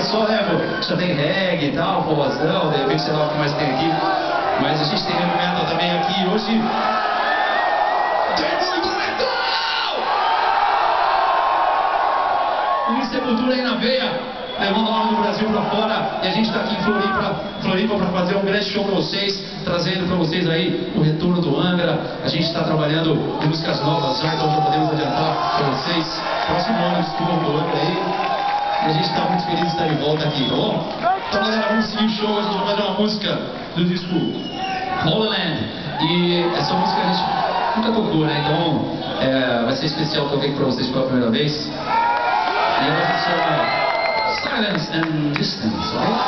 pessoal, né, já tem reggae e tal, forrozão, de repente sei lá o que mais tem aqui. Mas a gente tem heavy metal também aqui hoje. Tem muito metal! E Sepultura aí na veia, levando o nome do Brasil pra fora. E a gente tá aqui em Floripa pra fazer um grande show pra vocês, trazendo pra vocês aí o retorno do Angra. A gente tá trabalhando em músicas novas já, então já podemos adiantar pra vocês. Próximo ano desculpa do Angra aí. E a gente tá muito feliz de estar de volta aqui, tá bom? Então galera, vamos seguir o show. A gente vai fazer uma música do disco Holy Land. E essa música a gente nunca tocou, né? Então vai ser especial tocar aqui pra vocês pela primeira vez. E ela se chama Silence and Distance, right?